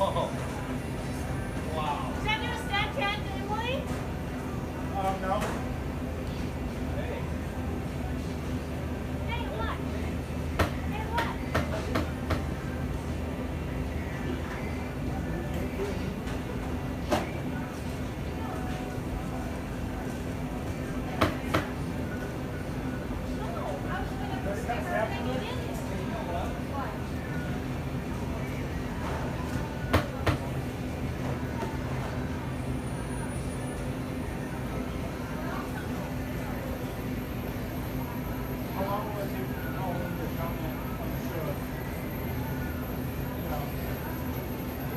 Oh, wow. Is that new snack cat Emily? No. Hey, what? Hey, what?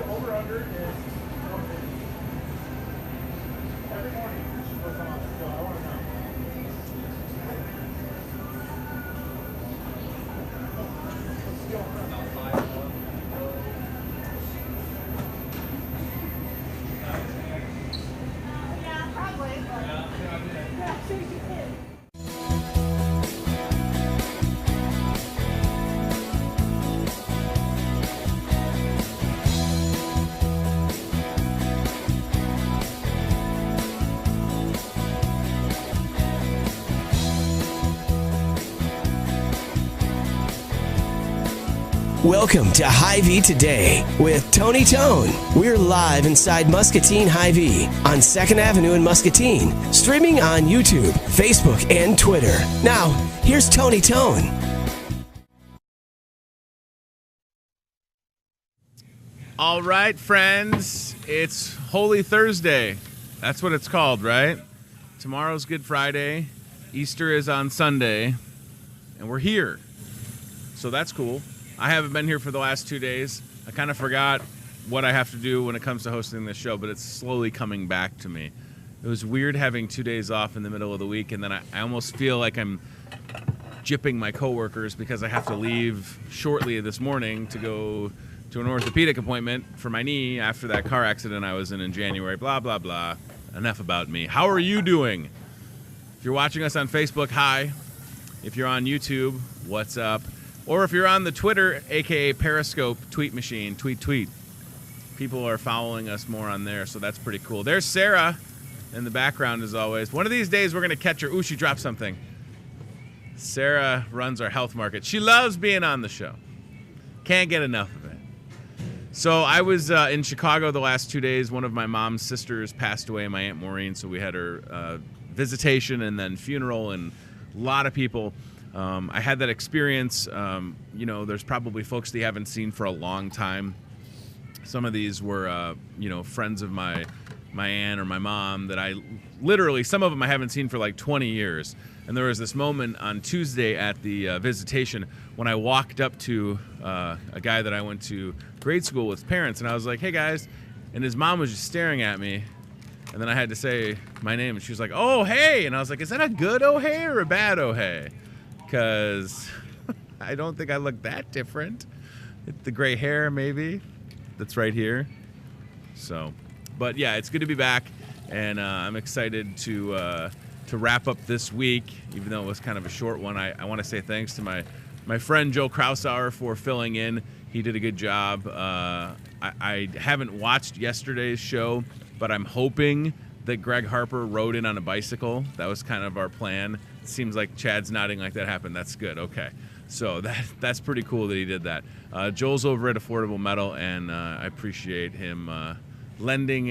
Over-under is 150. Every morning she puts on, so I want to know. Yeah, probably. Yeah, sure you can. Welcome to Hy-Vee Today with Tony Tone. We're live inside Muscatine Hy-Vee on 2nd Avenue in Muscatine, streaming on YouTube, Facebook, and Twitter. Now, here's Tony Tone. All right, friends, it's Holy Thursday. That's what it's called, right? Tomorrow's Good Friday. Easter is on Sunday, and we're here. So that's cool. I haven't been here for the last 2 days. I kind of forgot what I have to do when it comes to hosting this show, but it's slowly coming back to me. It was weird having 2 days off in the middle of the week, and then I almost feel like I'm gypping my coworkers because I have to leave shortly this morning to go to an orthopedic appointment for my knee after that car accident I was in January. Blah, blah, blah. Enough about me. How are you doing? If you're watching us on Facebook, hi. If you're on YouTube, what's up? Or if you're on the Twitter, a.k.a. Periscope tweet machine, tweet. People are following us more on there, so that's pretty cool. There's Sarah in the background, as always. One of these days, we're going to catch her. Ooh, she dropped something. Sarah runs our health market. She loves being on the show. Can't get enough of it. So I was in Chicago the last 2 days. One of my mom's sisters passed away, my Aunt Maureen, so we had her visitation and then funeral, and a lot of people. I had that experience. There's probably folks that you haven't seen for a long time. Some of these were, friends of my aunt or my mom that some of them I haven't seen for like 20 years. And there was this moment on Tuesday at the visitation when I walked up to a guy that I went to grade school with parents, and I was like, hey guys, and his mom was just staring at me. And then I had to say my name, and she was like, oh, hey. And I was like, is that a good oh hey or a bad oh hey? Because I don't think I look that different. The gray hair, maybe, that's right here. So, but yeah, it's good to be back, and I'm excited to wrap up this week, even though it was kind of a short one. I want to say thanks to my friend Joe Krausauer for filling in. He did a good job. I haven't watched yesterday's show, but I'm hoping that Greg Harper rode in on a bicycle. That was kind of our plan. It seems like Chad's nodding like that happened. That's good. Okay. So that's pretty cool that he did that. Joel's over at Affordable Metal, and I appreciate him lending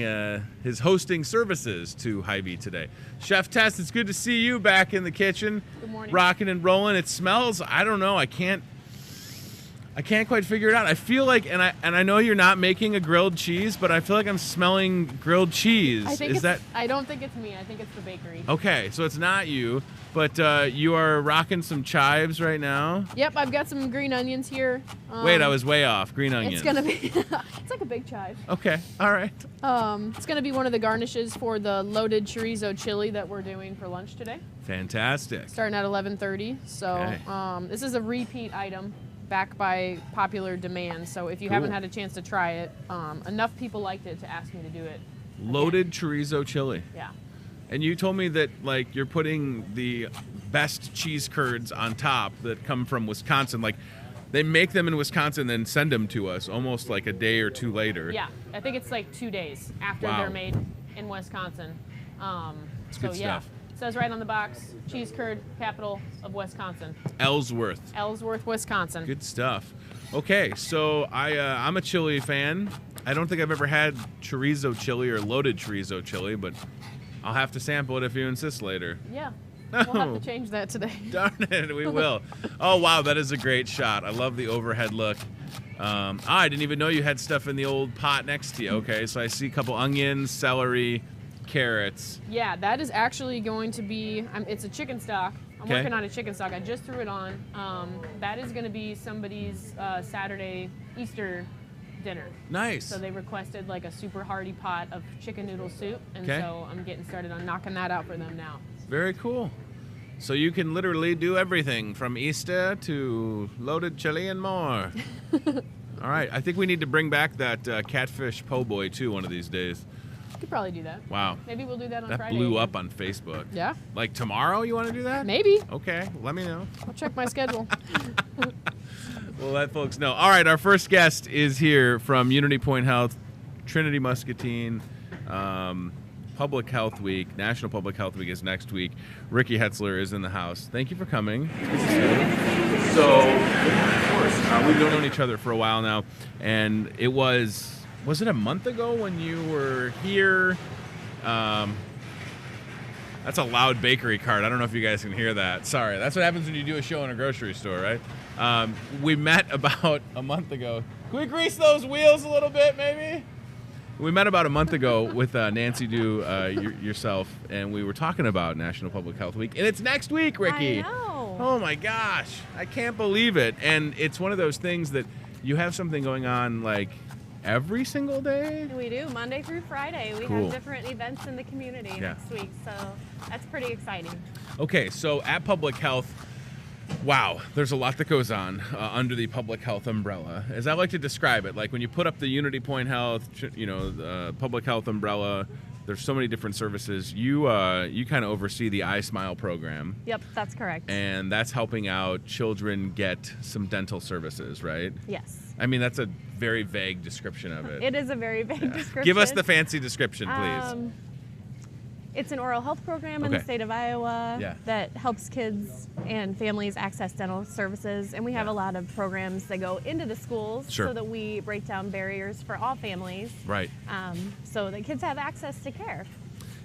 his hosting services to Hy-Vee today. Chef Tess, it's good to see you back in the kitchen. Good morning. Rocking and rolling. It smells, I don't know, I can't quite figure it out. I feel like, and I know you're not making a grilled cheese, but I feel like I'm smelling grilled cheese. I don't think it's me. I think it's the bakery. Okay, so it's not you, but you are rocking some chives right now. Yep, I've got some green onions here. Wait, I was way off. Green onions. It's gonna be. It's like a big chive. Okay, all right. It's gonna be one of the garnishes for the loaded chorizo chili that we're doing for lunch today. Fantastic. Starting at 11:30. So Okay. this is a repeat item, back by popular demand. So if you haven't had a chance to try it, enough people liked it to ask me to do it. Loaded chorizo chili. Yeah. And you told me that like you're putting the best cheese curds on top that come from Wisconsin. Like they make them in Wisconsin, then send them to us almost like a day or two later. Yeah, I think it's like 2 days after Wow. they're made in Wisconsin. It's So good yeah, stuff. says right on the box, cheese curd capital of Wisconsin, Ellsworth. Ellsworth, Wisconsin. Good stuff. Okay, so I'm a chili fan. I don't think I've ever had chorizo chili or loaded chorizo chili, but I'll have to sample it if you insist later. Yeah, we'll have to change that today. Darn it, we will. Oh, wow, that is a great shot. I love the overhead look. I didn't even know you had stuff in the old pot next to you. Okay, so I see a couple onions, celery, carrots. Yeah, that is actually going to be, it's a chicken stock. I'm Okay. working on a chicken stock. I just threw it on. That is going to be somebody's Saturday Easter dinner. Nice. So they requested like a super hearty pot of chicken noodle soup, and Okay. so I'm getting started on knocking that out for them now. Very cool. So you can literally do everything from Easter to loaded chili and more. All right, I think we need to bring back that catfish po' boy too one of these days. Could probably do that. Wow. Maybe we'll do that on That Friday. blew up on Facebook. Yeah, Like tomorrow you want to do that? maybe. Okay, let me know. I'll check my schedule. We'll let folks know. All right, our first guest is here from Unity Point Health, Trinity Muscatine. Public Health Week, National Public Health Week is next week. Ricky Hetzler is in the house. Thank you for coming. So, of course, we've known each other for a while now, and it was it a month ago when you were here? That's a loud bakery cart. I don't know if you guys can hear that. Sorry. That's what happens when you do a show in a grocery store, right? We met about a month ago. Can we grease those wheels a little bit, maybe? We met about a month ago with Nancy Dew, yourself, and we were talking about National Public Health Week. And it's next week, Ricky. I know. Oh, my gosh. I can't believe it. And it's one of those things that you have something going on, like, every single day? We do, Monday through Friday. We Cool. have different events in the community Yeah. next week, so that's pretty exciting. Okay, so at Public Health, wow, there's a lot that goes on under the public health umbrella. As I like to describe it, like when you put up the Unity Point Health, the public health umbrella, there's so many different services. You kind of oversee the iSmile program, Yep, that's correct. and that's helping out children get some dental services, right? Yes. I mean, that's a very vague description of it. It is a very vague description. Give us the fancy description, please. It's an oral health program in Okay. the state of Iowa Yeah. that helps kids and families access dental services. And we have Yeah. a lot of programs that go into the schools Sure. so that we break down barriers for all families Right. so that kids have access to care.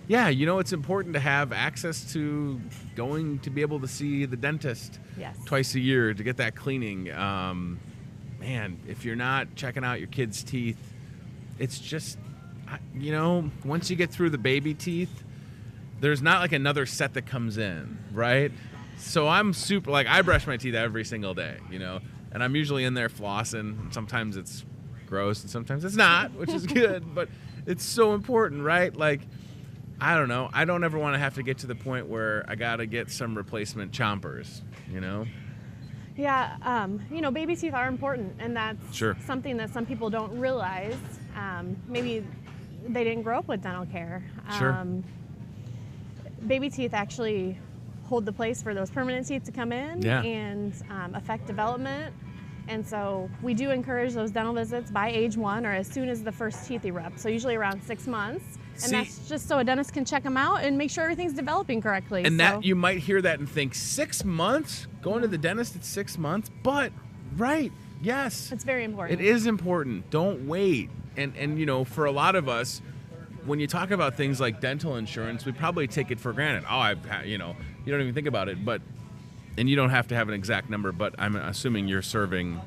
Yeah, it's important to have access to going to be able to see the dentist Yes. twice a year to get that cleaning. Man, if you're not checking out your kids' teeth, it's just, once you get through the baby teeth, there's not like another set that comes in, right? So I'm super, like, I brush my teeth every single day, and I'm usually in there flossing. And sometimes it's gross and sometimes it's not, which is good, but it's so important, right? Like, I don't know. I don't ever want to have to get to the point where I got to get some replacement chompers, Yeah, baby teeth are important, and that's Sure. something that some people don't realize. Maybe they didn't grow up with dental care. Sure. Baby teeth actually hold the place for those permanent teeth to come in Yeah. and affect development. And so we do encourage those dental visits by age 1 or as soon as the first teeth erupt, so usually around 6 months. And See- that's just so a dentist can check them out and make sure everything's developing correctly. And so, that you might hear that and think 6 months going to the dentist at 6 months, but right, yes, it's very important. it is important. Don't wait. And for a lot of us, when you talk about things like dental insurance, we probably take it for granted. Oh, you don't even think about it, and you don't have to have an exact number, but I'm assuming you're serving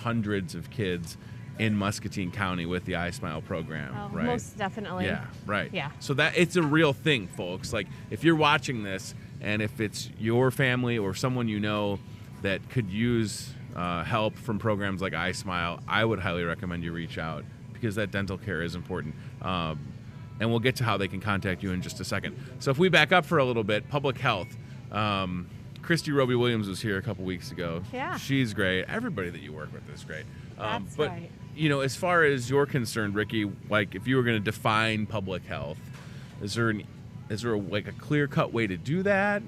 hundreds of kids in Muscatine County with the iSmile program, Oh, right? most definitely. Yeah, right. Yeah. So that it's a real thing, folks. Like if you're watching this, and if it's your family or someone you know that could use help from programs like iSmile, I would highly recommend you reach out because that dental care is important. And we'll get to how they can contact you in just a second. So if we back up for a little bit, public health. Christy Roby Williams was here a couple weeks ago. Yeah. She's great. Everybody that you work with is great. That's but right. as far as you're concerned, Ricky, like if you were going to define public health, is there Is there like a clear-cut way to do that?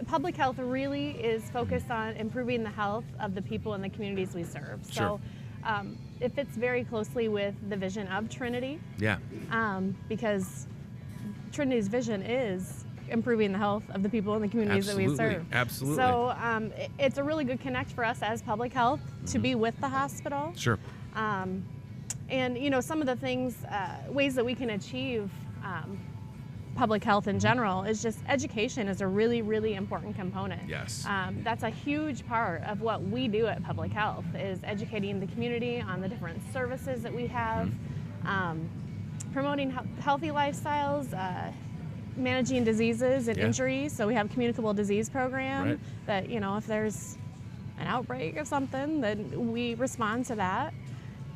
Public health really is focused on improving the health of the people in the communities we serve. Sure. So it fits very closely with the vision of Trinity. Yeah. Because Trinity's vision is improving the health of the people in the communities that we serve. Absolutely. So it's a really good connect for us as public health to be with the hospital. Sure. And you know, some of the things, ways that we can achieve public health in general is just education is a really, really important component. Yes. That's a huge part of what we do at public health is educating the community on the different services that we have, promoting healthy lifestyles, managing diseases and injuries. So we have a communicable disease program that, you know, if there's an outbreak of something, then we respond to that.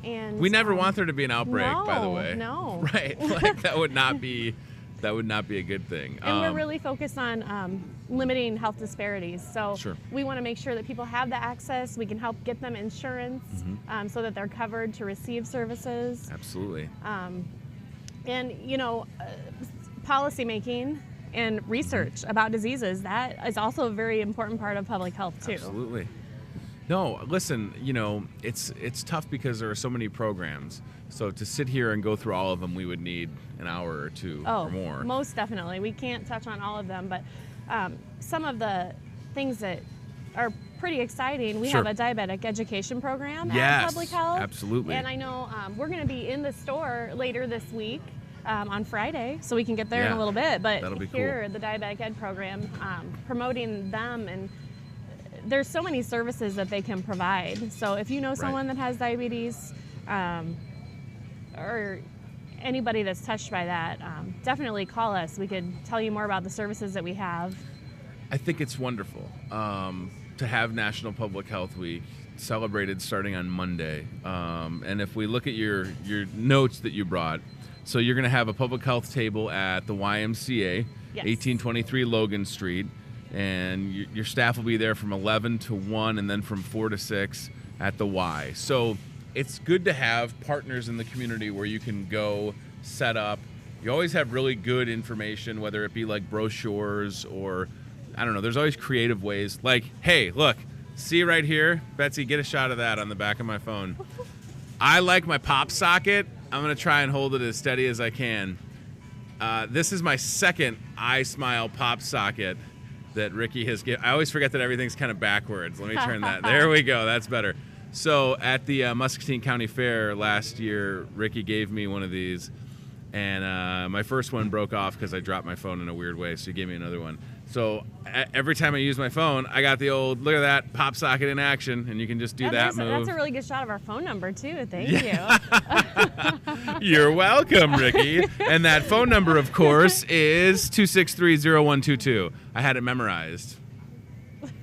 And we never want there to be an outbreak, by the way. No. Right. Like that would not be a good thing. And we're really focused on limiting health disparities. So we want to make sure that people have the access. We can help get them insurance so that they're covered to receive services. Absolutely. And, you know, policy making and research about diseases, that is also a very important part of public health, too. Absolutely. No, listen, you know, it's tough because there are so many programs. So to sit here and go through all of them, we would need an hour or two or more. Most definitely. We can't touch on all of them, but some of the things that are pretty exciting, we have a diabetic education program at Public Health. Absolutely. And I know we're going to be in the store later this week on Friday, so we can get there in a little bit. But here, the diabetic ed program, promoting them, and there's so many services that they can provide. So if you know someone that has diabetes, or anybody that's touched by that, definitely call us. We could tell you more about the services that we have. I think it's wonderful to have National Public Health Week celebrated starting on Monday. And if we look at your notes that you brought, so you're going to have a public health table at the YMCA, 1823 Logan Street, and your staff will be there from 11 to 1 and then from 4 to 6 at the Y. So it's good to have partners in the community where you can go set up. You always have really good information, whether it be like brochures or, I don't know, there's always creative ways. Like, hey, look, see right here? Betsy, get a shot of that on the back of my phone. I like my pop socket. I'm going to try and hold it as steady as I can. This is my second iSmile pop socket that Ricky has given. I always forget that everything's kind of backwards. Let me turn that. There we go. That's better. So at the Muscatine County Fair last year, Ricky gave me one of these, and my first one broke off because I dropped my phone in a weird way, so he gave me another one. So every time I use my phone, I got the old, look at that, pop socket in action, and you can just do that move. That's a really good shot of our phone number, too. Thank you. You're welcome, Ricky. And that phone number, of course, is 263-0122. I had it memorized.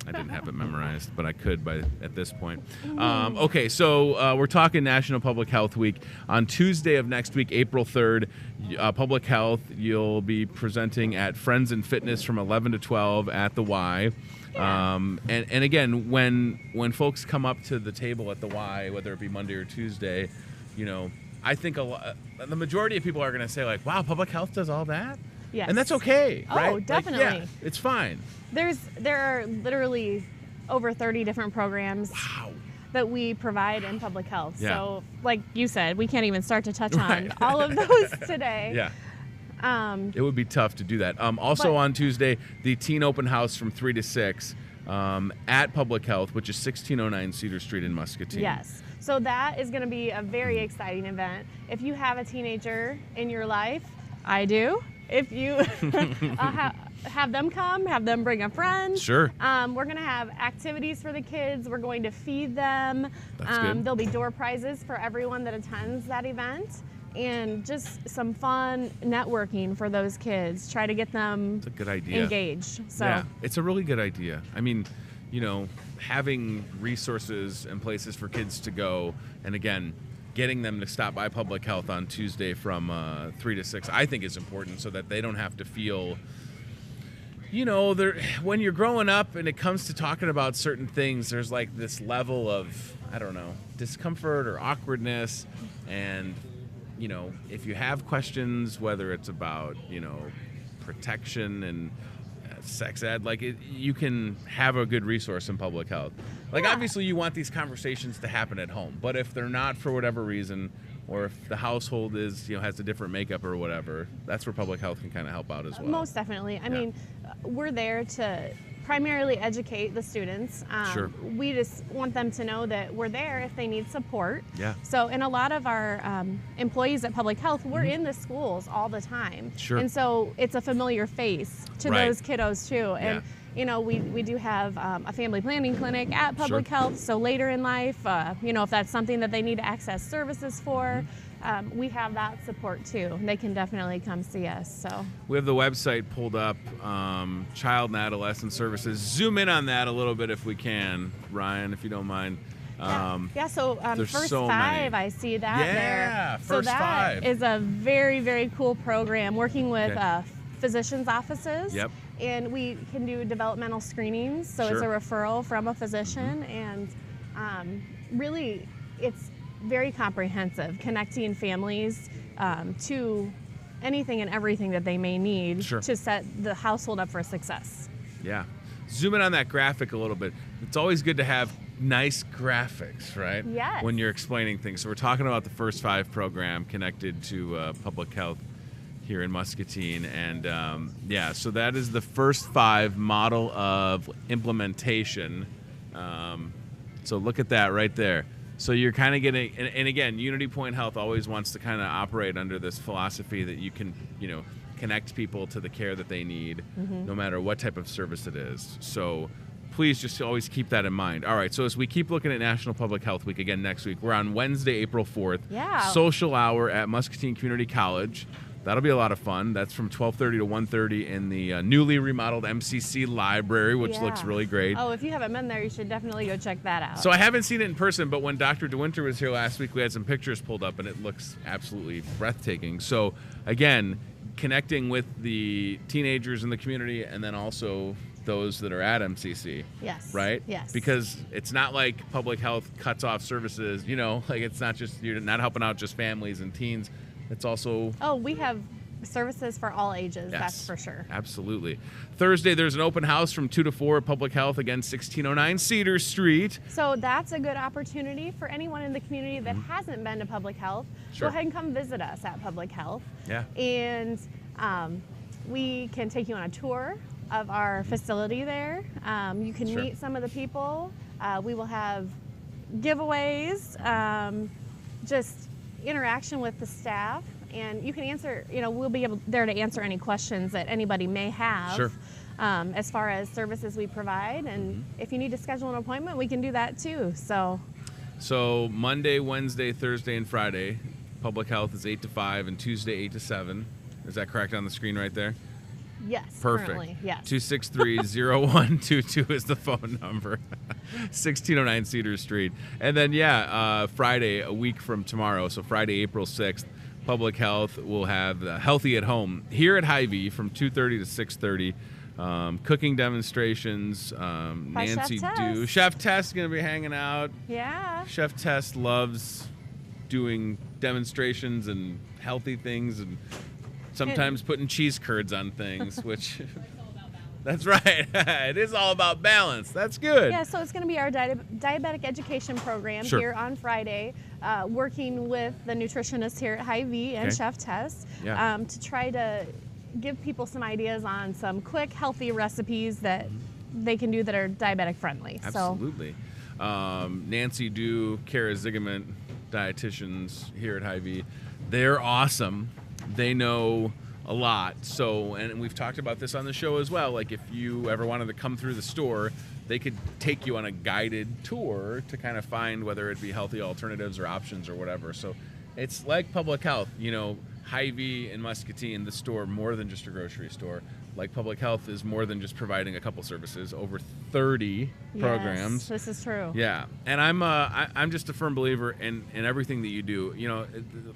I didn't have it memorized, but I could at this point. Okay, so we're talking National Public Health Week. On Tuesday of next week, April 3rd, Public Health, you'll be presenting at Friends and Fitness from 11 to 12 at the Y. And again, when folks come up to the table at the Y, whether it be Monday or Tuesday, you know, I think the majority of people are going to say, like, wow, Public Health does all that? Yes. And that's okay, right? Oh, definitely. Like, yeah, it's fine. There are literally over 30 different programs that we provide in public health. Yeah. So, like you said, we can't even start to touch on all of those today. Yeah. It would be tough to do that. Also on Tuesday, the Teen Open House from 3 to 6 at Public Health, which is 1609 Cedar Street in Muscatine. Yes. So that is going to be a very exciting event. If you have a teenager in your life, I do. If you have them come, have them bring a friend. Sure. We're going to have activities for the kids. We're going to feed them. That's good. There'll be door prizes for everyone that attends that event. And just some fun networking for those kids. Try to get them That's a good idea. engaged. So. Yeah, it's a really good idea. I mean, you know, having resources and places for kids to go, and again, getting them to stop by Public Health on Tuesday from 3 to 6, I think is important so that they don't have to feel, you know, when you're growing up and it comes to talking about certain things, there's like this level of, I don't know, discomfort or awkwardness. And you know, if you have questions, whether it's about, you know, protection and sex ed, like you can have a good resource in public health. Like obviously you want these conversations to happen at home, but if they're not for whatever reason, or if the household is, you know, has a different makeup or whatever, that's where public health can kind of help out as well. Most definitely. I mean, we're there to primarily educate the students. Sure. We just want them to know that we're there if they need support. Yeah. So, and a lot of our employees at Public Health, we're in the schools all the time. Sure. And so it's a familiar face to Right. those kiddos too. And you know, we do have a family planning clinic at Public Health. So later in life, you know, if that's something that they need to access services for, we have that support too. They can definitely come see us. So we have the website pulled up, Child and Adolescent Services. Zoom in on that a little bit if we can, Ryan, if you don't mind. So there's First so Five, many. I see that there. Yeah, So First that Five. is a very, very cool program working with physicians' offices. Yep. And we can do developmental screenings. So it's a Sure. referral from a physician. And really, it's very comprehensive, connecting families to anything and everything that they may need to set the household up for success. Yeah. Zoom in on that graphic a little bit. It's always good to have nice graphics, right? Yes. When you're explaining things. So we're talking about the First Five program connected to public health here in Muscatine. And so that is the First Five model of implementation. So look at that right there. So you're kind of getting, and again, Unity Point Health always wants to kind of operate under this philosophy that you can, you know, connect people to the care that they need, no matter what type of service it is. So please just always keep that in mind. All right, so as we keep looking at National Public Health Week again next week, we're on Wednesday, April 4th. Yeah. Social hour at Muscatine Community College. That'll be a lot of fun. That's from 12:30 to 1:30 in the newly remodeled MCC library, which looks really great. Oh, if you haven't been there, you should definitely go check that out. So I haven't seen it in person, but when Dr. DeWinter was here last week, we had some pictures pulled up, and it looks absolutely breathtaking. So again, connecting with the teenagers in the community, and then also those that are at MCC. Yes. Right? Yes. Because it's not like public health cuts off services, you know, like it's not just, you're not helping out just families and teens. It's also... Oh, we have services for all ages, Yes, that's for sure. Absolutely. Thursday, there's an open house from 2 to 4 at Public Health, again, 1609 Cedar Street. So that's a good opportunity for anyone in the community that hasn't been to Public Health. Sure. Go ahead and come visit us at Public Health. Yeah. And we can take you on a tour of our facility there. You can meet some of the people. We will have giveaways, just interaction with the staff, and you can answer, you know, we'll be there to answer any questions that anybody may have as far as services we provide. And if you need to schedule an appointment, we can do that too. So Monday, Wednesday, Thursday, and Friday, Public Health is 8 to 5, and Tuesday 8 to 7. Is that correct on the screen right there? Yes. Perfect. Currently, yes. 263-0122 is the phone number. 1609 Cedar Street. And then, Friday, a week from tomorrow, so Friday, April 6th, Public Health will have Healthy at Home here at Hy-Vee from 2:30 to 6:30. Cooking demonstrations. Nancy Dew. Chef Tess is going to be hanging out. Yeah. Chef Tess loves doing demonstrations and healthy things, and sometimes putting cheese curds on things, which... That's right. It is all about balance. That's good. Yeah, so it's going to be our diabetic education program here on Friday, working with the nutritionist here at Hy-Vee and Chef Tess to try to give people some ideas on some quick, healthy recipes that they can do that are diabetic friendly. Absolutely. Nancy Dew, Kara Zigament, dietitians here at Hy-Vee, they're awesome. They know a lot. So, and we've talked about this on the show as well. Like if you ever wanted to come through the store, they could take you on a guided tour to kind of find whether it be healthy alternatives or options or whatever. So it's like Public Health, you know, Hy-Vee and Muscatine, the store, more than just a grocery store. Like Public Health is more than just providing a couple services, over 30 programs. This is true. Yeah, and I'm just a firm believer in everything that you do. You know,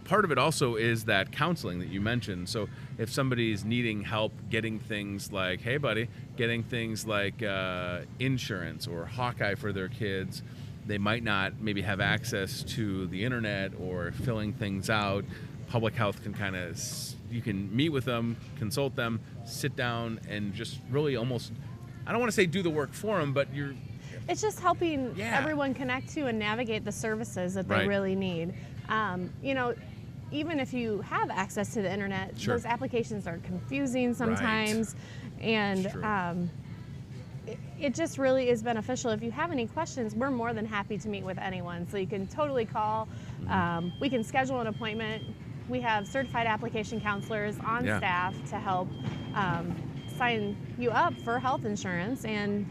part of it also is that counseling that you mentioned. So if somebody's needing help getting things like, hey buddy, getting things like insurance or Hawkeye for their kids, they might not maybe have access to the internet or filling things out. public health can kind of, you can meet with them, consult them, sit down, and just really almost, I don't want to say do the work for them, but you're... It's just helping Yeah. everyone connect to and navigate the services that they Right. really need. You know, even if you have access to the internet, Sure. those applications are confusing sometimes, and It's true. it just really is beneficial. If you have any questions, we're more than happy to meet with anyone. So you can totally call. We can schedule an appointment. We have certified application counselors on Yeah. staff to help sign you up for health insurance, and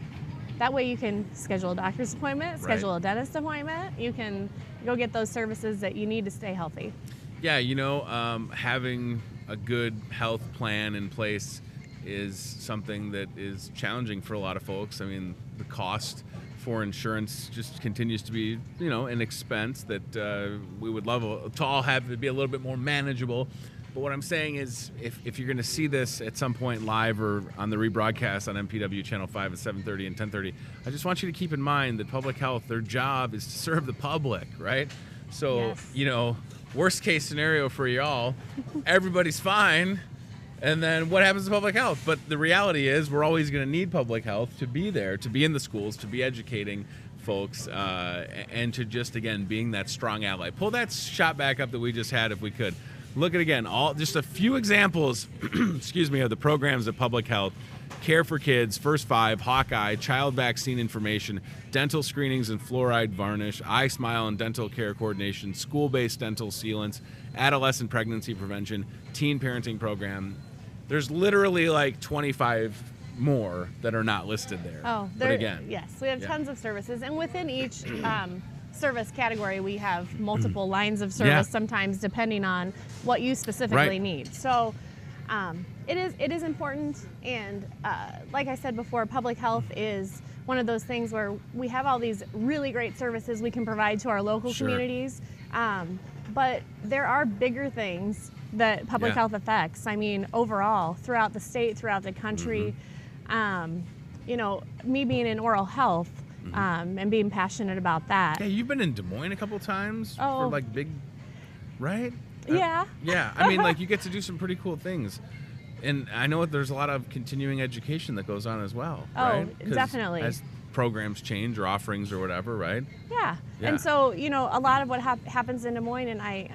that way you can schedule a doctor's appointment, schedule a dentist appointment. You can go get those services that you need to stay healthy. Yeah, you know, having a good health plan in place is something that is challenging for a lot of folks. I mean, the cost for insurance just continues to be, you know, an expense that we would love to all have to be a little bit more manageable. But what I'm saying is, if you're going to see this at some point live or on the rebroadcast on MPW Channel 5 at 7:30 and 10:30, I just want you to keep in mind that public health, their job is to serve the public, right? So, Yes. you know, worst case scenario for y'all, everybody's fine, and then what happens to public health? But the reality is we're always going to need public health to be there, to be in the schools, to be educating folks, and to just, again, being that strong ally. Pull that shot back up that we just had if we could. Look at, again, just a few examples, excuse me, of the programs at Public Health. Care for Kids, First Five, Hawkeye, child vaccine information, dental screenings and fluoride varnish, Eye Smile and dental care coordination, school-based dental sealants, adolescent pregnancy prevention, teen parenting program. There's literally like 25 more that are not listed there. Oh, but again, yes, we have yeah. tons of services, and within each service category, we have multiple lines of service. Yeah. Sometimes depending on what you specifically Right. need. So it is important, and like I said before, public health is one of those things where we have all these really great services we can provide to our local Sure. communities, but there are bigger things that public Yeah. health affects. I mean, overall, throughout the state, throughout the country. You know, me being in oral health and being passionate about that. Yeah, you've been in Des Moines a couple times Oh. for like big, right? Yeah. Yeah, I mean, like you get to do some pretty cool things. And I know there's a lot of continuing education that goes on as well, Oh, right? 'Cause definitely. As programs change or offerings or whatever, right? Yeah. Yeah. And so, you know, a lot of what happens in Des Moines, and I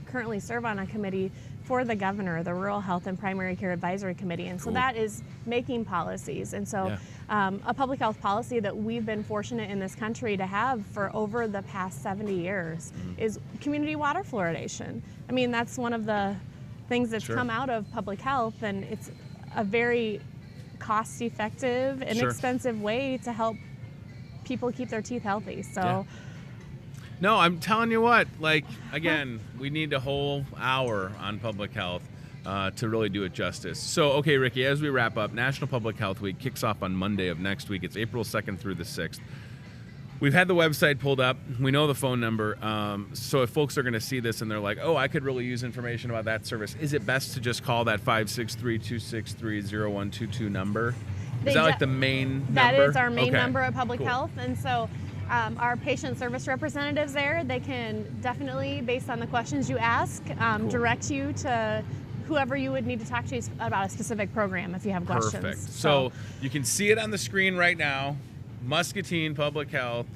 currently serve on a committee for the governor, the Rural Health and Primary Care Advisory Committee. And so Cool. that is making policies. And so a public health policy that we've been fortunate in this country to have for over the past 70 years is community water fluoridation. I mean, that's one of the things that's Sure. come out of public health, and it's a very cost-effective, inexpensive way to help people keep their teeth healthy. So. Yeah. No, I'm telling you what, like, again, we need a whole hour on public health to really do it justice. So, okay, Ricky, as we wrap up, National Public Health Week kicks off on Monday of next week. It's April 2nd through the 6th. We've had the website pulled up. We know the phone number. So if folks are going to see this and they're like, oh, I could really use information about that service, is it best to just call that 563-263-0122 number? They Is that like ju- the main number? That is our main Okay, number at Public cool. Health. And so our patient service representatives there, they can definitely, based on the questions you ask, direct you to whoever you would need to talk to about a specific program if you have questions. Perfect. So you can see it on the screen right now. Muscatine Public Health,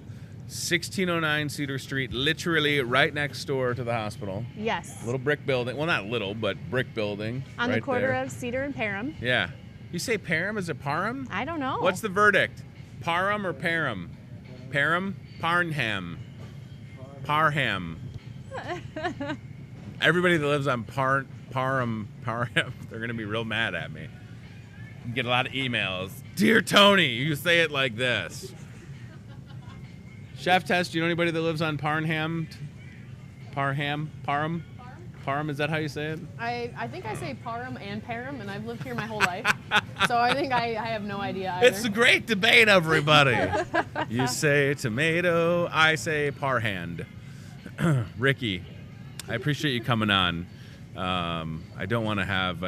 1609 Cedar Street, literally right next door to the hospital. Yes. Little brick building. Well, not little, but brick building. On the right corner there. of Cedar and Parham. Yeah. You say Parham? Is it Parham? I don't know. What's the verdict? Parham or Parham? Parham? Parnham. Parham. Everybody that lives on Parham, they're going to be real mad at me. You get a lot of emails. Dear Tony, you say it like this. Chef Tess, do you know anybody that lives on Parham? Parham? Parham, is that how you say it? I think I say Parham and Parham, and I've lived here my whole life. So I think I have no idea either. It's a great debate, everybody. You say tomato, I say parhand. Ricky, I appreciate you coming on. I don't want to have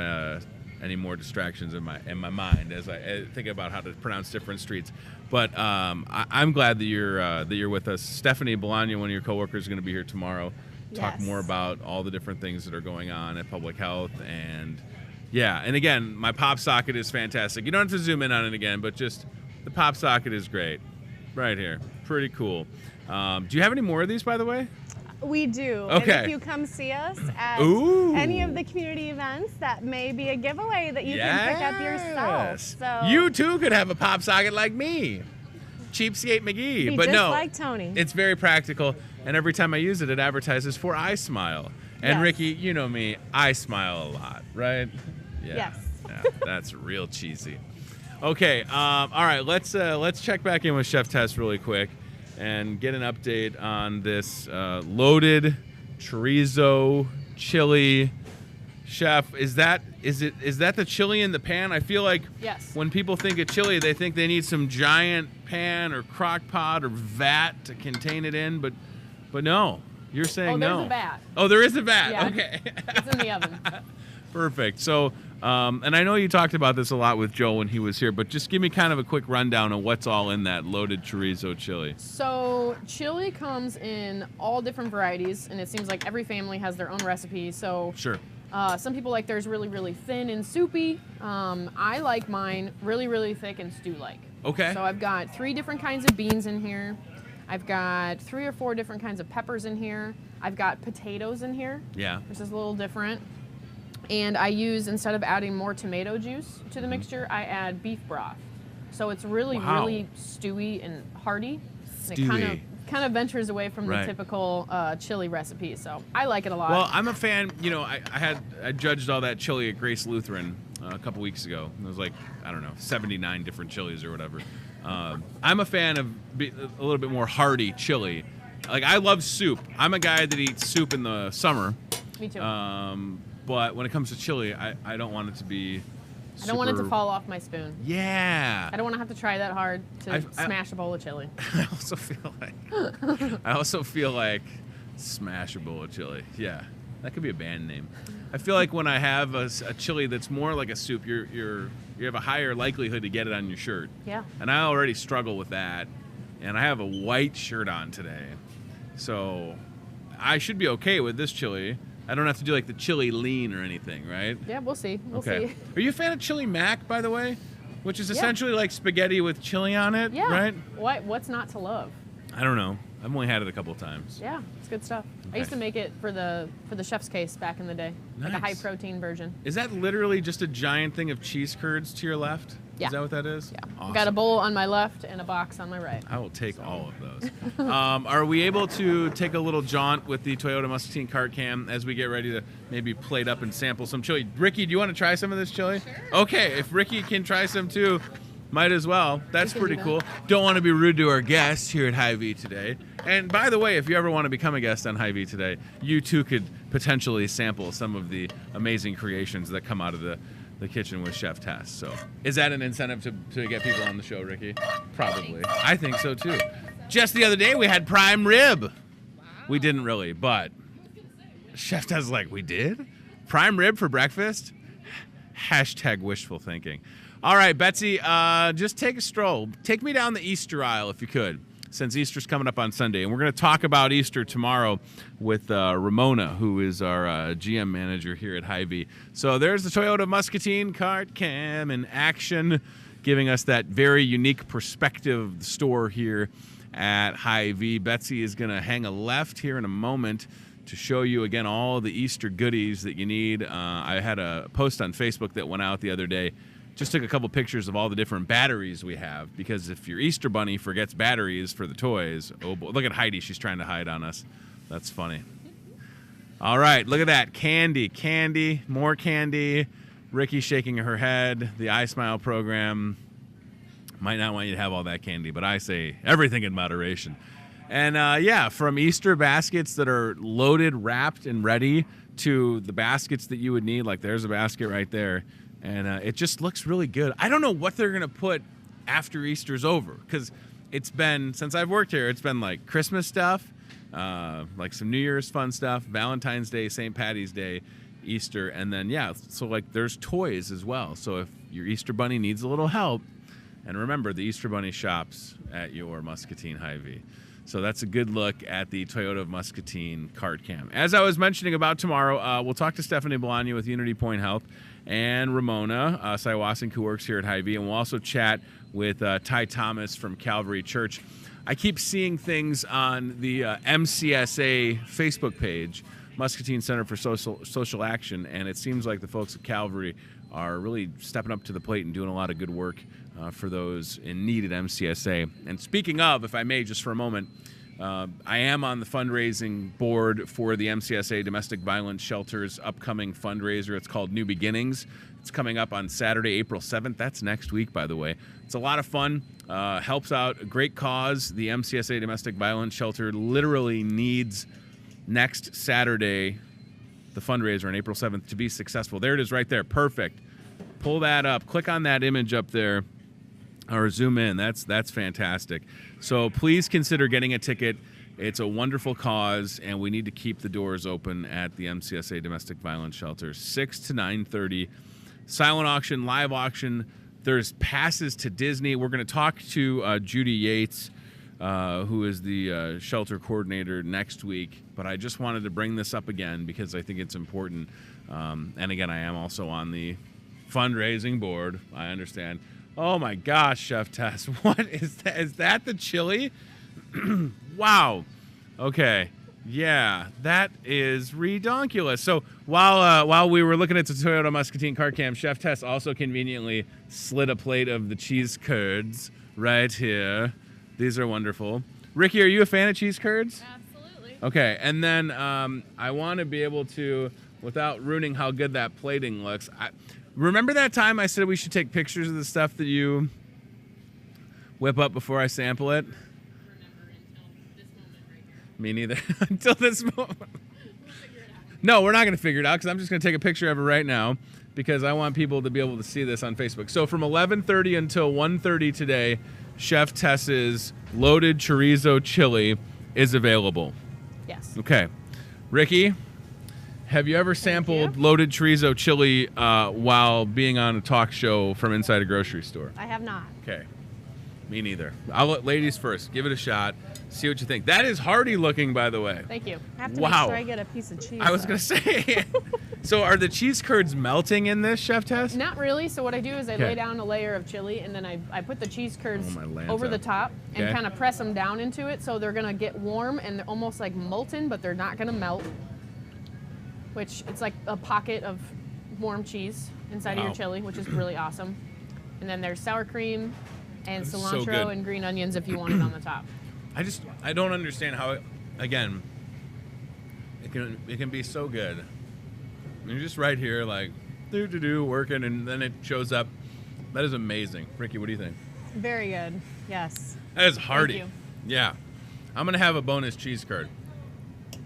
any more distractions in my mind as I think about how to pronounce different streets. But I'm glad that you're with us. Stephanie Bologna, one of your coworkers, is going to be here tomorrow. talk Yes. more about all the different things that are going on at Public Health. And yeah, and again, my pop socket is fantastic. You don't have to zoom in on it again, but just the pop socket is great. Right here. Pretty cool. Do you have any more of these, by the way? We do. Okay. And if you come see us at Ooh. any of the community events, that may be a giveaway that you can pick up yourself. Yes. So You too could have a pop socket like me. Cheapskate McGee. be But just no, like Tony. it's very practical. And every time I use it, it advertises for I Smile. And Yes. Ricky, you know me, I smile a lot, right? Yeah. Yes. Yeah, that's real cheesy. Okay, all right, let's check back in with Chef Tess really quick and get an update on this loaded chorizo chili. Chef, is that the chili in the pan? I feel like Yes. when people think of chili, they think they need some giant pan or crock pot or vat to contain it in, but no, you're saying no. There's a vat. Oh, there is a vat. Yeah. Okay. It's in the oven. Perfect. So, and I know you talked about this a lot with Joe when he was here, but just give me kind of a quick rundown of what's all in that loaded chorizo chili. So chili comes in all different varieties, and it seems like every family has their own recipe. So Sure. some people like theirs really, really thin and soupy. I like mine really, really thick and stew-like. Okay. So I've got 3 different kinds of beans in here. I've got 3 or 4 different kinds of peppers in here. I've got potatoes in here. Yeah. This is a little different. And I use, instead of adding more tomato juice to the mixture, I add beef broth. So it's really, Wow. really stewy and hearty. And Stewy. it kind of ventures away from Right. the typical chili recipe. So I like it a lot. Well, I'm a fan. You know, I judged all that chili at Grace Lutheran a couple weeks ago. It was like, I don't know, 79 different chilies or whatever. I'm a fan of a little bit more hearty chili. Like, I love soup. I'm a guy that eats soup in the summer. Me too. But when it comes to chili, I don't want it to be I don't want it to super- fall off my spoon. Yeah. I don't want to have to try that hard to I- smash a bowl of chili. I also feel like smash a bowl of chili. Yeah, that could be a band name. I feel like when I have a chili that's more like a soup, you have a higher likelihood to get it on your shirt. Yeah. And I already struggle with that, and I have a white shirt on today, so I should be okay with this chili. I don't have to do like the chili lean or anything, right? Yeah, we'll see. We'll Okay. see. Are you a fan of chili mac, by the way? Which is essentially like spaghetti with chili on it, Yeah. right? What's not to love? I don't know. I've only had it a couple times. Yeah, it's good stuff. Okay. I used to make it for the chef's case back in the day, like a high Nice. protein version. Is that literally just a giant thing of cheese curds to your left? Yeah. Is that what that is? Yeah, Awesome. I've got a bowl on my left and a box on my right. I will take all of those. Are we able to take a little jaunt with the Toyota Muscatine cart cam as we get ready to maybe plate up and sample some chili? Ricky, do you want to try some of this chili? Sure. Okay, if Ricky can try some too, might as well. That's We can pretty do cool. that. Don't want to be rude to our guests here at Hy-Vee today. And by the way, if you ever want to become a guest on Hy-Vee today, you too could potentially sample some of the amazing creations that come out of the kitchen with Chef Tess. So is that an incentive to get people on the show, Ricky? Probably. I think so too. Just the other day we had prime rib. We didn't really, but Chef Tess is like, we did? Prime rib for breakfast? Hashtag wishful thinking. All right, Betsy, just take a stroll. Take me down the Easter aisle if you could, since Easter's coming up on Sunday. And we're going to talk about Easter tomorrow with Ramona, who is our GM manager here at Hy-Vee. So there's the Toyota Muscatine cart cam in action, giving us that very unique perspective of the store here at Hy-Vee. Betsy is going to hang a left here in a moment to show you, again, all the Easter goodies that you need. I had a post on Facebook that went out the other day. Just took a couple pictures of all the different batteries we have, because if your Easter bunny forgets batteries for the toys, oh boy. Look at Heidi, she's trying to hide on us. That's funny. All right, look at that. Candy, more candy. Ricky shaking her head. The I Smile program might not want you to have all that candy, but I say everything in moderation. And yeah, from Easter baskets that are loaded, wrapped, and ready to the baskets that you would need, like there's a basket right there. And it just looks really good. I don't know what they're going to put after Easter's over, because it's been, since I've worked here, it's been like Christmas stuff, like some New Year's fun stuff, Valentine's Day, St. Patty's Day, Easter, and then, yeah, so like there's toys as well. So if your Easter bunny needs a little help, and remember, the Easter bunny shops at your Muscatine Hy-Vee. So that's a good look at the Toyota of Muscatine card cam. As I was mentioning about tomorrow, we'll talk to Stephanie Bologna with Unity Point Health and Ramona Siwasink, who works here at Hy-Vee, and we'll also chat with Ty Thomas from Calvary Church. I keep seeing things on the MCSA Facebook page, Muscatine Center for Social Action, and it seems like the folks at Calvary are really stepping up to the plate and doing a lot of good work for those in need at MCSA. And speaking of, if I may, just for a moment, I am on the fundraising board for the MCSA Domestic Violence Shelter's upcoming fundraiser. It's called New Beginnings. It's coming up on Saturday, April 7th. That's next week, by the way. It's a lot of fun. Helps out a great cause. The MCSA Domestic Violence Shelter literally needs next Saturday, the fundraiser on April 7th, to be successful. There it is right there. Perfect. Pull that up. Click on that image up there or zoom in. That's fantastic. So please consider getting a ticket. It's a wonderful cause, and we need to keep the doors open at the MCSA Domestic Violence Shelter, 6 to 9:30. Silent auction, live auction. There's passes to Disney. We're going to talk to Judy Yates, who is the shelter coordinator, next week. But I just wanted to bring this up again because I think it's important. And again, I am also on the fundraising board. I understand. Oh my gosh, Chef Tess, what is that? Is that the chili? Wow. Okay. Yeah, that is redonkulous. So while we were looking at the Toyota Muscatine car cam, Chef Tess also conveniently slid a plate of the cheese curds right here. These are wonderful. Ricky, are you a fan of cheese curds? Absolutely. Okay, and then I want to be able to, without ruining how good that plating looks, remember that time I said we should take pictures of the stuff that you whip up before I sample it? Me neither. Until this moment. No, we're not going to figure it out because I'm just going to take a picture of it right now because I want people to be able to see this on Facebook. So from 11:30 until 1:30 today, Chef Tess's loaded chorizo chili is available. Yes. Okay. Ricky, have you ever sampled loaded chorizo chili while being on a talk show from inside a grocery store? I have not. Okay. Me neither. I'll let ladies first. Give it a shot. See what you think. That is hearty looking, by the way. Thank you. I have to Wow. make sure I get a piece of cheese. I was going to say. So are the cheese curds melting in this, Chef Tess? Not really. So what I do is I Okay. lay down a layer of chili, and then I put the cheese curds Oh, my Lanta. over the top and Okay. kind of press them down into it, so they're gonna get warm and they're almost like molten, but they're not gonna melt. Which it's like a pocket of warm cheese inside of Wow. your chili, which is really awesome. And then there's sour cream and That's so cilantro good. and green onions if you want it on the top. I don't understand how it, again, it can be so good. You're just right here like working, and then it shows up. That is amazing. Ricky, what do you think? Very good. Yes. That is hearty. you. Yeah. I'm going to have a bonus cheese curd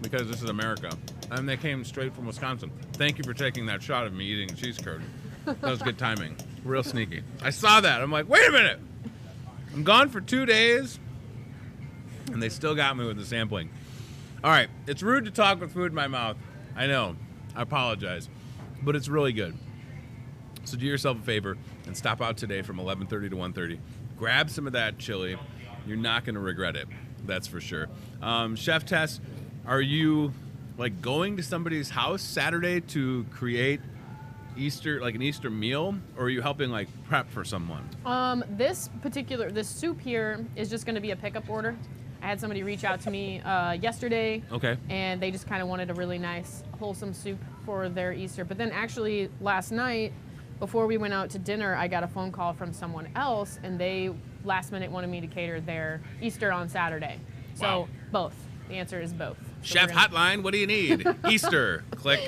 because this is America. And they came straight from Wisconsin. Thank you for taking that shot of me eating a cheese curd. That was good timing. Real sneaky. I saw that. I'm like, wait a minute. I'm gone for 2 days, and they still got me with the sampling. All right. It's rude to talk with food in my mouth. I know. I apologize. But it's really good. So do yourself a favor and stop out today from 11:30 to 1:30. Grab some of that chili. You're not going to regret it. That's for sure. Chef Tess, are you like going to somebody's house Saturday to create an Easter meal, or are you helping like prep for someone? This soup here is just going to be a pickup order. I had somebody reach out to me yesterday. Okay. And they just kind of wanted a really nice, wholesome soup for their Easter. But then actually last night, before we went out to dinner, I got a phone call from someone else, and they last minute wanted me to cater their Easter on Saturday. So Wow. both. The answer is both. So Chef we're gonna- Hotline, what do you need? Easter. Click.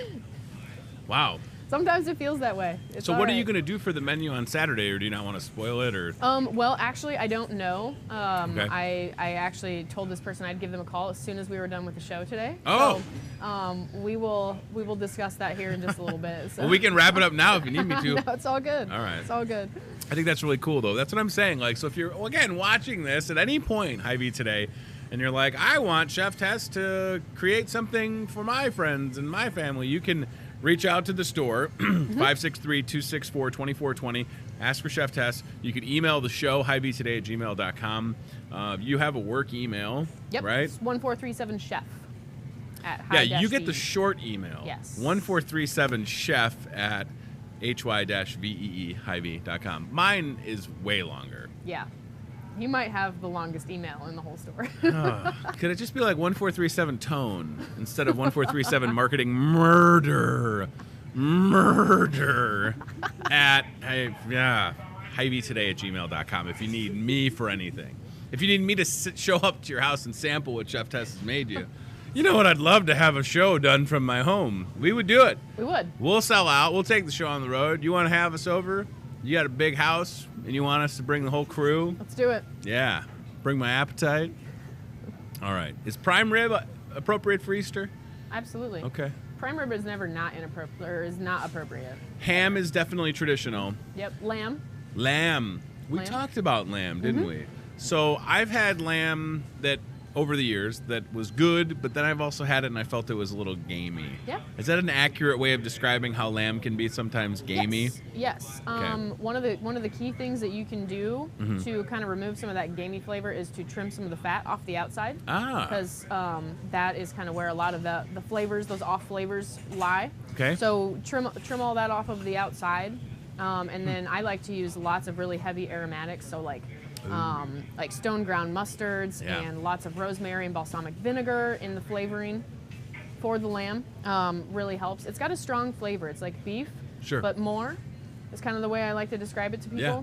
Wow. Sometimes it feels that way. It's So all what are you right. going to do for the menu on Saturday, or do you not want to spoil it? Or Well, actually, I don't know. Okay. I actually told this person I'd give them a call as soon as we were done with the show today. Oh. So, we will discuss that here in just a little bit. So. Well, we can wrap it up now if you need me to. No, it's all good. All right. It's all good. I think that's really cool, though. That's what I'm saying. Like, so if you're, again, watching this at any point, Hy-Vee today, and you're like, I want Chef Tess to create something for my friends and my family, you can reach out to the store, 563-264-2420. Ask for Chef Tess. You can email the show, hyveetoday@gmail.com. You have a work email, Yep. right? It's 1437chef at Yeah, you get the short email. Yes. 1437chef at hy-vee.com. Mine is way longer. Yeah. You might have the longest email in the whole store. Could it just be like 1437 tone instead of 1437 marketing murder at hyveetoday@gmail.com if you need me for anything. If you need me to show up to your house and sample what Chef Tess has made you. You know what? I'd love to have a show done from my home. We would do it. We would. We'll sell out. We'll take the show on the road. You want to have us over? You got a big house and you want us to bring the whole crew? Let's do it. Yeah. Bring my appetite. All right. Is prime rib appropriate for Easter? Absolutely. Okay. Prime rib is never not inappropriate, or is not appropriate. Ham is definitely traditional. Yep. Lamb. Lamb. We Lamb. talked about lamb, didn't we? So I've had lamb that over the years that was good, but then I've also had it and I felt it was a little gamey. Yeah. Is that an accurate way of describing how lamb can be sometimes gamey? Yes. Okay. One of the key things that you can do to kind of remove some of that gamey flavor is to trim some of the fat off the outside. Ah. Because that is kind of where a lot of the flavors, those off flavors, lie. Okay. So trim all that off of the outside, and then I like to use lots of really heavy aromatics. So like stone ground mustards Yeah. and lots of rosemary and balsamic vinegar in the flavoring for the lamb really helps. It's got a strong flavor. It's like beef, Sure. but more. It's kind of the way I like to describe it to people. Yeah.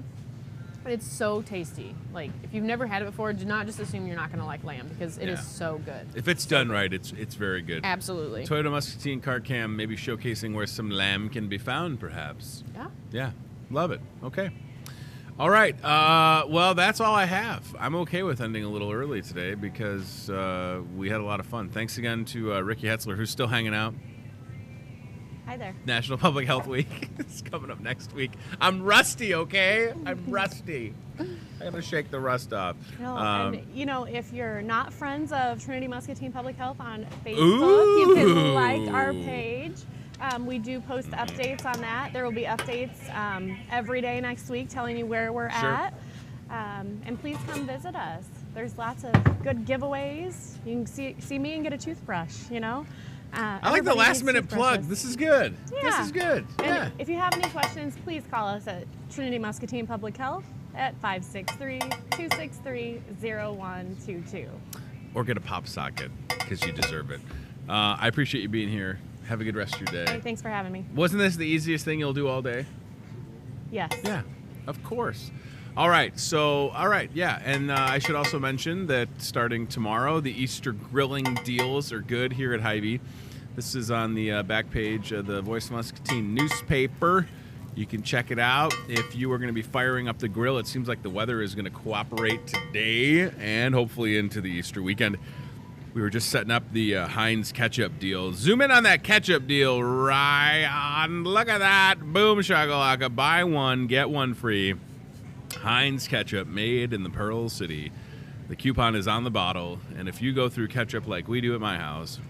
But it's so tasty. Like, if you've never had it before, do not just assume you're not going to like lamb, because it is Yeah. so good. If it's done right, it's very good. Absolutely. Toyota Muscatine Car Cam maybe showcasing where some lamb can be found, perhaps. Yeah. Yeah, love it. Okay. All right. Well, that's all I have. I'm okay with ending a little early today because we had a lot of fun. Thanks again to Ricky Hetzler, who's still hanging out. Hi there. National Public Health Week is coming up next week. I'm rusty, okay? I'm rusty. I gotta shake the rust off. No, and if you're not friends of Trinity Muscatine Public Health on Facebook, Ooh. you can like our page. We do post updates on that. There will be updates every day next week telling you where we're Sure. at. And please come visit us. There's lots of good giveaways. You can see me and get a toothbrush, I like the last minute plug. This is good. This Yeah. is good. And Yeah. if you have any questions, please call us at Trinity Muscatine Public Health at 563-263-0122. Or get a pop socket because you deserve it. I appreciate you being here. Have a good rest of your day. Hey, thanks for having me. Wasn't this the easiest thing you'll do all day? Yes. Yeah, of course. All right, yeah. And I should also mention that starting tomorrow, the Easter grilling deals are good here at Hy-Vee. This is on the back page of the Voice of Muscatine newspaper. You can check it out. If you are going to be firing up the grill, it seems like the weather is going to cooperate today and hopefully into the Easter weekend. We were just setting up the Heinz ketchup deal. Zoom in on that ketchup deal right on. Look at that. Boom shakalaka. Buy one, get one free. Heinz ketchup made in the Pearl City. The coupon is on the bottle. And if you go through ketchup like we do at my house,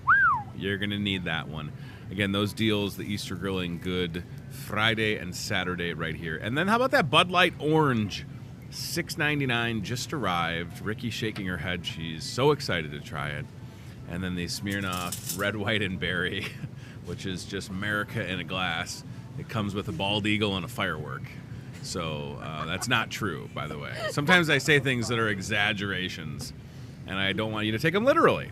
you're going to need that one. Again, those deals, the Easter grilling, good Friday and Saturday right here. And then how about that Bud Light Orange? $6.99 just arrived. Ricky shaking her head. She's so excited to try it. And then the Smirnoff Red, White, and Berry, which is just America in a glass. It comes with a bald eagle and a firework. So that's not true, by the way. Sometimes I say things that are exaggerations, and I don't want you to take them literally.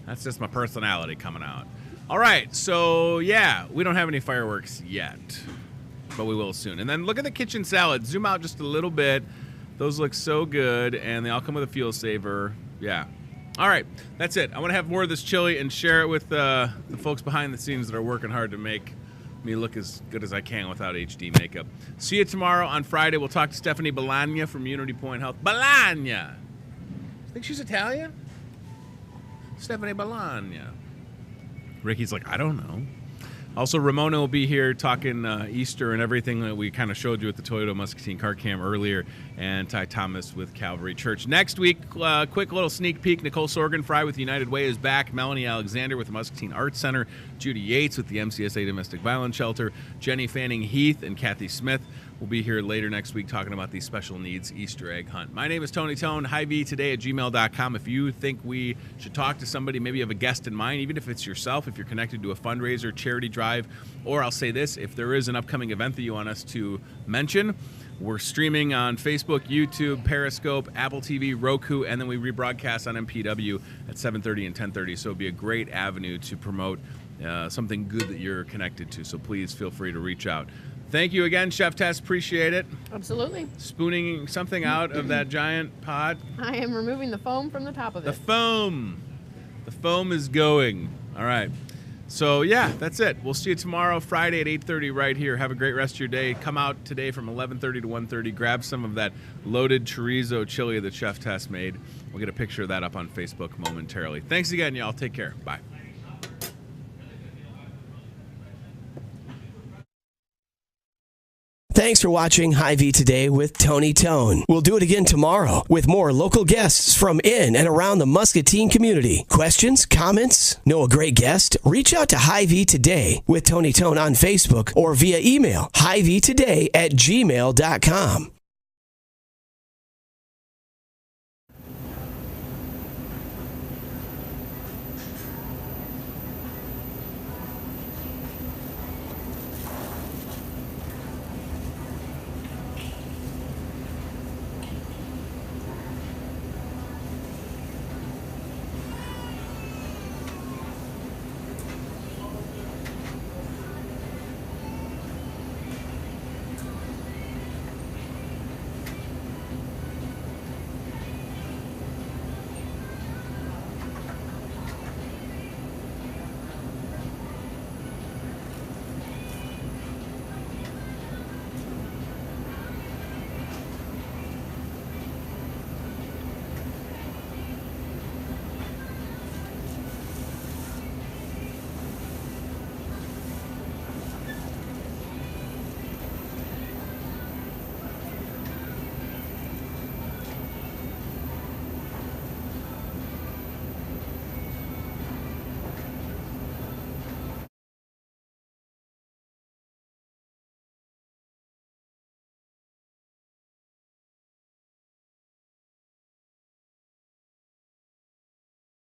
That's just my personality coming out. All right, so yeah, we don't have any fireworks yet, but we will soon. And then look at the kitchen salad. Zoom out just a little bit. Those look so good, and they all come with a fuel saver. Yeah. All right, that's it. I want to have more of this chili and share it with the folks behind the scenes that are working hard to make me look as good as I can without HD makeup. See you tomorrow on Friday. We'll talk to Stephanie Balagna from Unity Point Health. Balagna! Think she's Italian? Stephanie Balagna. Ricky's like, I don't know. Also, Ramona will be here talking Easter and everything that we kind of showed you at the Toyota Muscatine Car Cam earlier, and Ty Thomas with Calvary Church. Next week, quick little sneak peek, Nicole Sorgenfry with United Way is back, Melanie Alexander with the Muscatine Arts Center, Judy Yates with the MCSA Domestic Violence Shelter, Jenny Fanning Heath and Kathy Smith will be here later next week talking about the special needs Easter egg hunt. My name is Tony Tone, Hy-Vee today at gmail.com. If you think we should talk to somebody, maybe you have a guest in mind, even if it's yourself, if you're connected to a fundraiser, charity drive, or I'll say this, if there is an upcoming event that you want us to mention, we're streaming on Facebook, YouTube, Periscope, Apple TV, Roku, and then we rebroadcast on MPW at 7:30 and 10:30. So it'd be a great avenue to promote something good that you're connected to. So please feel free to reach out. Thank you again, Chef Tess. Appreciate it. Absolutely. Spooning something out of that giant pot. I am removing the foam from the top of it. The foam. The foam is going. All right. So, yeah, that's it. We'll see you tomorrow, Friday at 8:30 right here. Have a great rest of your day. Come out today from 11:30 to 1:30. Grab some of that loaded chorizo chili that Chef Tess made. We'll get a picture of that up on Facebook momentarily. Thanks again, y'all. Take care. Bye. Thanks for watching Hy-Vee Today with Tony Tone. We'll do it again tomorrow with more local guests from in and around the Muscatine community. Questions, comments, know a great guest? Reach out to Hy-Vee Today with Tony Tone on Facebook or via email, hyveetoday@gmail.com.